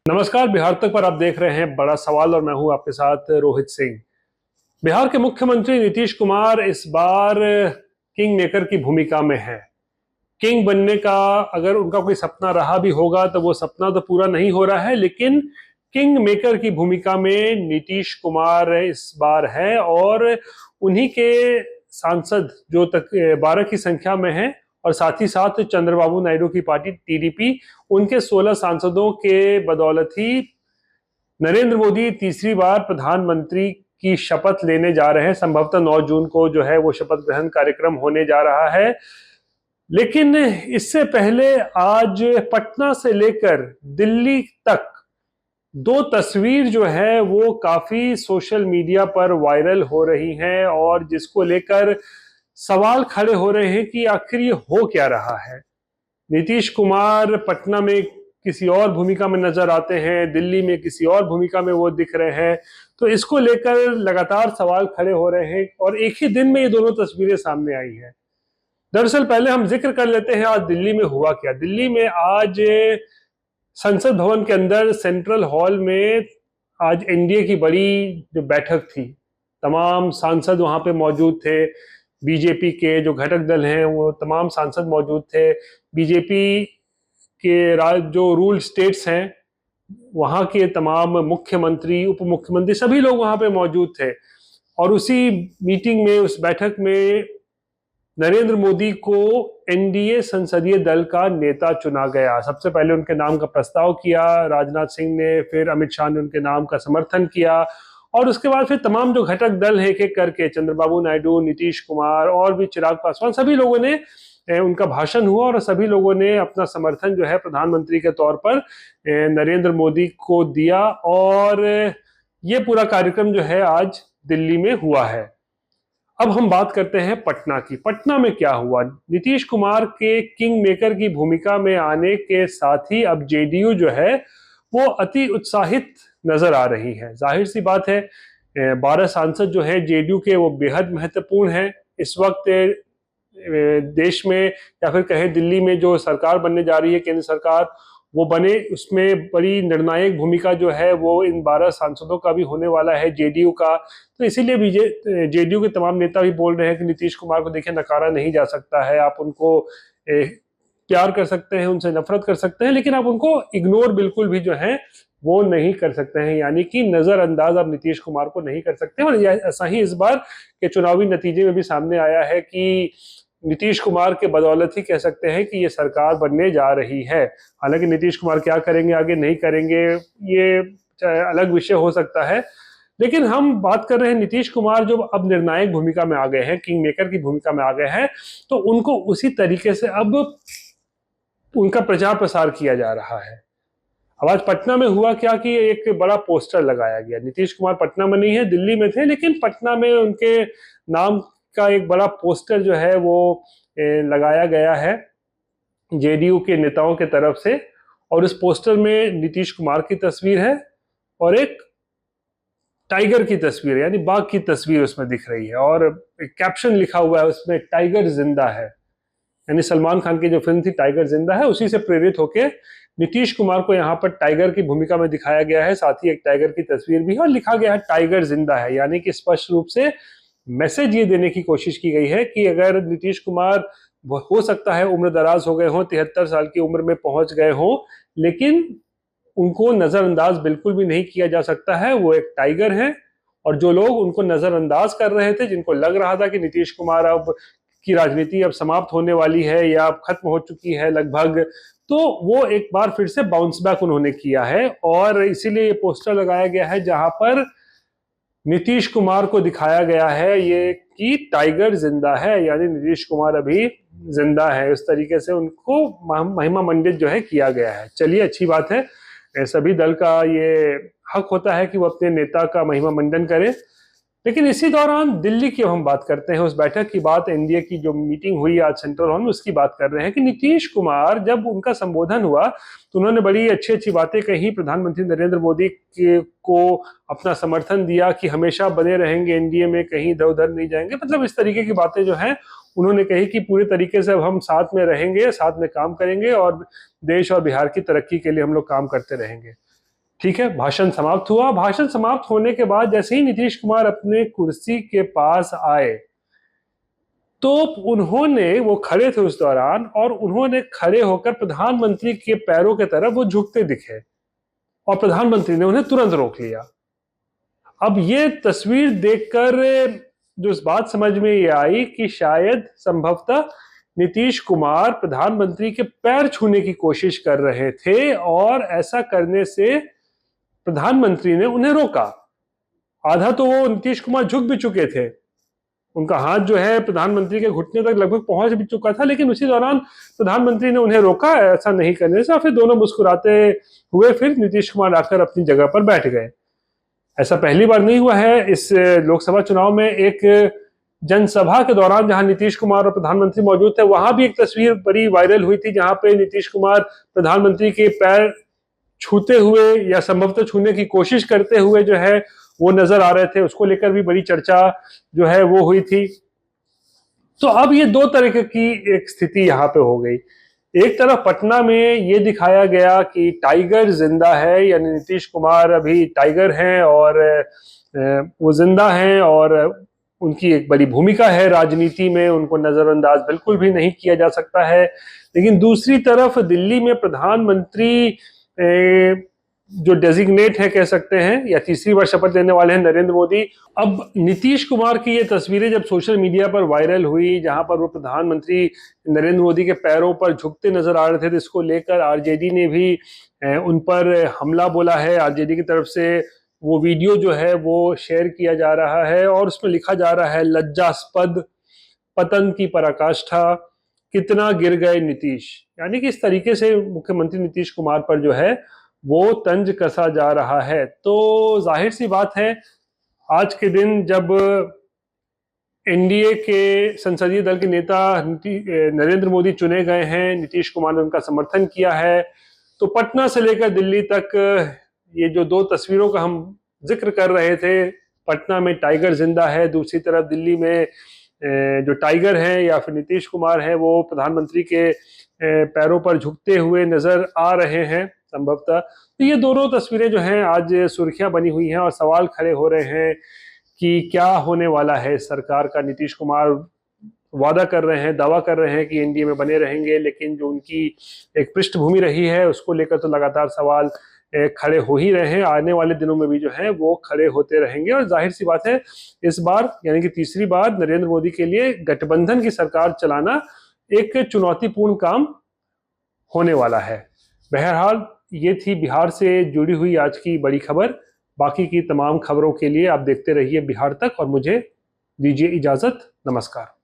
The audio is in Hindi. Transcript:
नमस्कार। बिहार तक पर आप देख रहे हैं बड़ा सवाल और मैं हूं आपके साथ रोहित सिंह। बिहार के मुख्यमंत्री नीतीश कुमार इस बार किंग मेकर की भूमिका में हैं। किंग बनने का अगर उनका कोई सपना रहा भी होगा तो वो सपना तो पूरा नहीं हो रहा है, लेकिन किंग मेकर की भूमिका में नीतीश कुमार इस बार है और उन्हीं के सांसद जो तक 12 की संख्या में है और साथ ही साथ चंद्रबाबू नायडू की पार्टी टीडीपी, उनके 16 सांसदों के बदौलत ही नरेंद्र मोदी तीसरी बार प्रधानमंत्री की शपथ लेने जा रहे हैं। संभवतः 9 जून को जो है वो शपथ ग्रहण कार्यक्रम होने जा रहा है। लेकिन इससे पहले आज पटना से लेकर दिल्ली तक दो तस्वीर जो है वो काफी सोशल मीडिया पर वायरल हो रही हैं और जिसको लेकर सवाल खड़े हो रहे हैं कि आखिर ये हो क्या रहा है। नीतीश कुमार पटना में किसी और भूमिका में नजर आते हैं, दिल्ली में किसी और भूमिका में वो दिख रहे हैं, तो इसको लेकर लगातार सवाल खड़े हो रहे हैं और एक ही दिन में ये दोनों तस्वीरें सामने आई हैं। दरअसल पहले हम जिक्र कर लेते हैं आज दिल्ली में हुआ क्या। दिल्ली में आज संसद भवन के अंदर सेंट्रल हॉल में आज एनडीए की बड़ी जो बैठक थी, तमाम सांसद वहां पे मौजूद थे। बीजेपी के जो घटक दल हैं वो तमाम सांसद मौजूद थे। बीजेपी के जो रूल स्टेट्स हैं वहां के तमाम मुख्यमंत्री, उप मुख्यमंत्री, सभी लोग वहां पे मौजूद थे। और उसी मीटिंग में, उस बैठक में नरेंद्र मोदी को एनडीए संसदीय दल का नेता चुना गया। सबसे पहले उनके नाम का प्रस्ताव किया राजनाथ सिंह ने, फिर अमित शाह ने उनके नाम का समर्थन किया और उसके बाद फिर तमाम जो घटक दल है एक एक करके चंद्रबाबू नायडू, नीतीश कुमार और भी चिराग पासवान, सभी लोगों ने उनका भाषण हुआ और सभी लोगों ने अपना समर्थन जो है प्रधानमंत्री के तौर पर नरेंद्र मोदी को दिया। और ये पूरा कार्यक्रम जो है आज दिल्ली में हुआ है। अब हम बात करते हैं पटना की। पटना में क्या हुआ? नीतीश कुमार के किंग मेकर की भूमिका में आने के साथ ही अब जेडीयू जो है वो अति उत्साहित नजर आ रही है। जाहिर सी बात है, 12 सांसद जो है जेडीयू के वो बेहद महत्वपूर्ण हैं। इस वक्त देश में या फिर कहें दिल्ली में जो सरकार बनने जा रही है, केंद्र सरकार वो बने, उसमें बड़ी निर्णायक भूमिका जो है वो इन 12 सांसदों का भी होने वाला है, जेडीयू का। तो इसीलिए जेडीयू के तमाम नेता भी बोल रहे हैं कि नीतीश कुमार को देखिए नकारा नहीं जा सकता है। आप उनको प्यार कर सकते हैं, उनसे नफरत कर सकते हैं, लेकिन आप उनको इग्नोर बिल्कुल भी जो है वो नहीं कर सकते हैं, यानी कि नजरअंदाज आप नीतीश कुमार को नहीं कर सकते। और ऐसा ही इस बार के चुनावी नतीजे में भी सामने आया है कि नीतीश कुमार के बदौलत ही कह सकते हैं कि ये सरकार बनने जा रही है। हालांकि नीतीश कुमार क्या करेंगे आगे, नहीं करेंगे, ये अलग विषय हो सकता है। लेकिन हम बात कर रहे हैं नीतीश कुमार जो अब निर्णायक भूमिका में आ गए हैं, किंग मेकर की भूमिका में आ गए हैं, तो उनको उसी तरीके से अब उनका प्रचार प्रसार किया जा रहा है। अब आज पटना में हुआ क्या कि एक बड़ा पोस्टर लगाया गया। नीतीश कुमार पटना में नहीं है, दिल्ली में थे, लेकिन पटना में उनके नाम का एक बड़ा पोस्टर जो है वो लगाया गया है जेडीयू के नेताओं के तरफ से। और उस पोस्टर में नीतीश कुमार की तस्वीर है और एक टाइगर की तस्वीर, यानी बाघ की तस्वीर उसमें दिख रही है और एक कैप्शन लिखा हुआ है उसमें, टाइगर जिंदा है। यानी सलमान खान की जो फिल्म थी टाइगर जिंदा है, उसी से प्रेरित होकर नीतीश कुमार को यहाँ पर टाइगर की भूमिका में दिखाया गया है। साथ ही एक टाइगर की तस्वीर भी है और लिखा गया है टाइगर जिंदा है। यानी कि स्पष्ट रूप से मैसेज ये देने की कोशिश की गई है कि अगर नीतीश कुमार हो सकता है उम्र दराज हो गए हों, 73 साल की उम्र में पहुंच गए हों, लेकिन उनको नजरअंदाज बिल्कुल भी नहीं किया जा सकता है। वो एक टाइगर है और जो लोग उनको नजरअंदाज कर रहे थे, जिनको लग रहा था कि नीतीश कुमार अब की राजनीति अब समाप्त होने वाली है या अब खत्म हो चुकी है लगभग, तो वो एक बार फिर से बाउंस बैक उन्होंने किया है। और इसीलिए ये पोस्टर लगाया गया है जहां पर नीतीश कुमार को दिखाया गया है ये कि टाइगर जिंदा है, यानी नीतीश कुमार अभी जिंदा है। इस तरीके से उनको महिमा मंडित जो है किया गया है। चलिए, अच्छी बात है, सभी दल का ये हक होता है कि वो अपने नेता का महिमा मंडन करे। लेकिन इसी दौरान दिल्ली की हम बात करते हैं, उस बैठक की बात, एनडीए की जो मीटिंग हुई आज सेंट्रल हॉल में, उसकी बात कर रहे हैं कि नीतीश कुमार जब उनका संबोधन हुआ तो उन्होंने बड़ी अच्छी अच्छी बातें कही। प्रधानमंत्री नरेंद्र मोदी को अपना समर्थन दिया कि हमेशा बने रहेंगे एनडीए में, कहीं इधर उधर नहीं जाएंगे। मतलब इस तरीके की बातें जो है उन्होंने कही कि पूरे तरीके से अब हम साथ में रहेंगे, साथ में काम करेंगे और देश और बिहार की तरक्की के लिए हम लोग काम करते रहेंगे। ठीक है, भाषण समाप्त हुआ। भाषण समाप्त होने के बाद जैसे ही नीतीश कुमार अपने कुर्सी के पास आए तो उन्होंने, वो खड़े थे उस दौरान, और उन्होंने खड़े होकर प्रधानमंत्री के पैरों की तरफ वो झुकते दिखे और प्रधानमंत्री ने उन्हें तुरंत रोक लिया। अब ये तस्वीर देखकर जो इस बात समझ में ये आई कि शायद संभवतः नीतीश कुमार प्रधानमंत्री के पैर छूने की कोशिश कर रहे थे और ऐसा करने से प्रधानमंत्री ने उन्हें रोका। आधा तो वो नीतीश कुमार झुक भी चुके थे, उनका हाथ जो है प्रधानमंत्री के घुटने तक लगभग पहुंच भी चुका था, लेकिन उसी दौरान प्रधानमंत्री ने उन्हें रोका ऐसा नहीं करने से। फिर दोनों मुस्कुराते हुए फिर नीतीश कुमार आकर अपनी जगह पर बैठ गए। ऐसा पहली बार नहीं हुआ है इस लोकसभा चुनाव में। एक जनसभा के दौरान जहां नीतीश कुमार और प्रधानमंत्री मौजूद थे, वहां भी एक तस्वीर बड़ी वायरल हुई थी जहां पे नीतीश कुमार प्रधानमंत्री के पैर छूते हुए या संभवतः छूने की कोशिश करते हुए जो है वो नजर आ रहे थे। उसको लेकर भी बड़ी चर्चा जो है वो हुई थी। तो अब ये दो तरह की एक स्थिति यहाँ पे हो गई। एक तरफ पटना में ये दिखाया गया कि टाइगर जिंदा है, यानी नीतीश कुमार अभी टाइगर हैं और वो जिंदा हैं और उनकी एक बड़ी भूमिका है राजनीति में, उनको नजरअंदाज बिल्कुल भी नहीं किया जा सकता है। लेकिन दूसरी तरफ दिल्ली में प्रधानमंत्री जो डेजिग्नेट है कह सकते हैं, या तीसरी बार शपथ लेने वाले हैं, नरेंद्र मोदी। अब नीतीश कुमार की ये तस्वीरें जब सोशल मीडिया पर वायरल हुई जहां पर वो प्रधानमंत्री नरेंद्र मोदी के पैरों पर झुकते नजर आ रहे थे, तो इसको लेकर आरजेडी ने भी उन पर हमला बोला है। आरजेडी की तरफ से वो वीडियो जो है वो शेयर किया जा रहा है और उसमें लिखा जा रहा है, लज्जास्पद, पतन की पराकाष्ठा, कितना गिर गए नीतीश। यानी कि इस तरीके से मुख्यमंत्री नीतीश कुमार पर जो है वो तंज कसा जा रहा है। तो जाहिर सी बात है, आज के दिन जब एनडीए के संसदीय दल के नेता नरेंद्र मोदी चुने गए हैं, नीतीश कुमार ने उनका समर्थन किया है, तो पटना से लेकर दिल्ली तक ये जो दो तस्वीरों का हम जिक्र कर रहे थे, पटना में टाइगर जिंदा है, दूसरी तरफ दिल्ली में जो टाइगर है या फिर नीतीश कुमार है वो प्रधानमंत्री के पैरों पर झुकते हुए नजर आ रहे हैं संभवतः। तो ये दोनों तस्वीरें जो हैं आज सुर्खियां बनी हुई हैं और सवाल खड़े हो रहे हैं कि क्या होने वाला है सरकार का। नीतीश कुमार वादा कर रहे हैं, दावा कर रहे हैं कि एनडीए में बने रहेंगे, लेकिन जो उनकी एक पृष्ठभूमि रही है उसको लेकर तो लगातार सवाल खड़े हो ही रहे हैं। आने वाले दिनों में भी जो है वो खड़े होते रहेंगे और जाहिर सी बात है इस बार यानी कि तीसरी बार नरेंद्र मोदी के लिए गठबंधन की सरकार चलाना एक चुनौतीपूर्ण काम होने वाला है। बहरहाल ये थी बिहार से जुड़ी हुई आज की बड़ी खबर। बाकी की तमाम खबरों के लिए आप देखते रहिए बिहार तक और मुझे दीजिए इजाजत। नमस्कार।